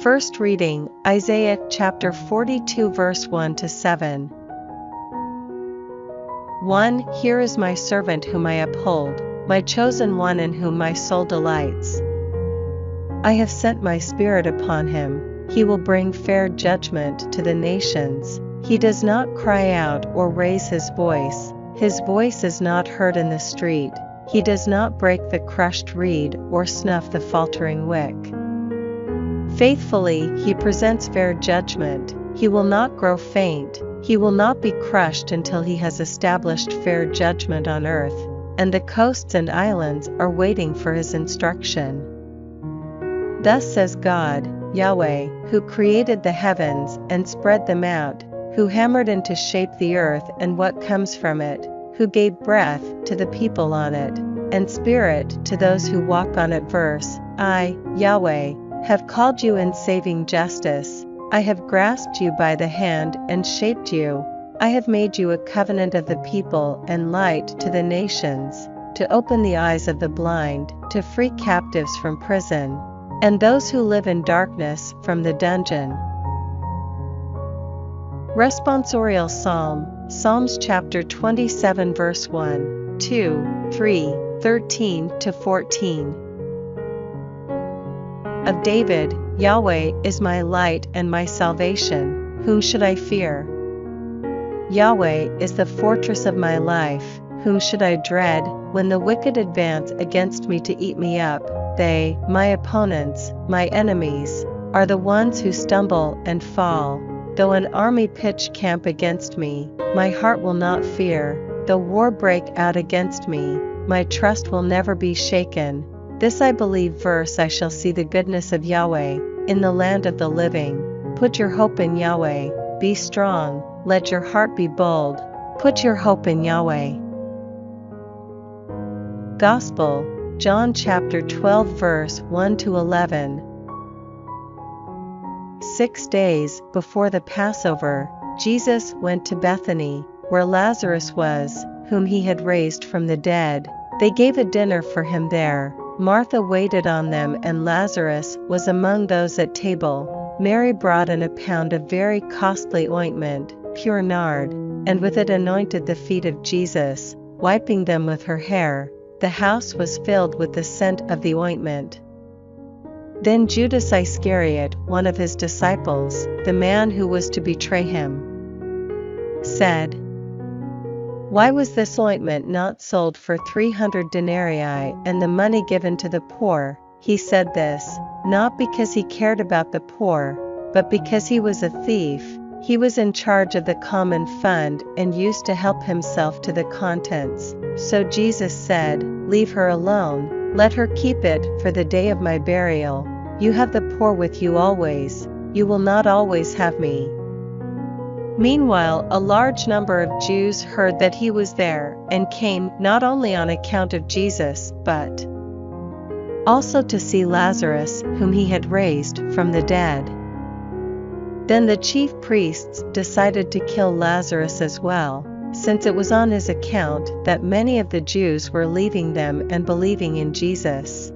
First reading, Isaiah chapter 42 verse 1 to 7. 1. Here is my servant whom I uphold, my chosen one in whom my soul delights. I have sent my spirit upon him, he will bring fair judgment to the nations. He does not cry out or raise his voice is not heard in the street. He does not break the crushed reed or snuff the faltering wick. Faithfully he presents fair judgment, he will not grow faint, he will not be crushed until he has established fair judgment on earth, and the coasts and islands are waiting for his instruction. Thus says God, Yahweh, who created the heavens and spread them out, who hammered into shape the earth and what comes from it, who gave breath to the people on it, and spirit to those who walk on it. Verse, I, Yahweh, have called you in saving justice, I have grasped you by the hand and shaped you, I have made you a covenant of the people and light to the nations, to open the eyes of the blind, to free captives from prison, and those who live in darkness from the dungeon. Responsorial Psalm, Psalms chapter 27 verse 1, 2, 3, 13 to 14. Of David, Yahweh is my light and my salvation, whom should I fear? Yahweh is the fortress of my life, whom should I dread? When the wicked advance against me to eat me up, they, my opponents, my enemies, are the ones who stumble and fall. Though an army pitch camp against me, my heart will not fear. Though war break out against me, my trust will never be shaken. This I believe. Verse, I shall see the goodness of Yahweh in the land of the living. Put your hope in Yahweh, be strong, let your heart be bold. Put your hope in Yahweh. Gospel, John chapter 12 verse 1 to 11. 6 days before the Passover, Jesus went to Bethany, where Lazarus was, whom he had raised from the dead. They gave a dinner for him there. Martha waited on them and Lazarus was among those at table. Mary brought in a pound of very costly ointment, pure nard, and with it anointed the feet of Jesus, wiping them with her hair. The house was filled with the scent of the ointment. Then Judas Iscariot, one of his disciples, the man who was to betray him, said, Why was this ointment not sold for 300 denarii and the money given to the poor? He said this, not because he cared about the poor, but because he was a thief. He was in charge of the common fund and used to help himself to the contents. So Jesus said, Leave her alone, let her keep it for the day of my burial. You have the poor with you always, you will not always have me. Meanwhile, a large number of Jews heard that he was there, and came not only on account of Jesus, but also to see Lazarus, whom he had raised from the dead. Then the chief priests decided to kill Lazarus as well, since it was on his account that many of the Jews were leaving them and believing in Jesus.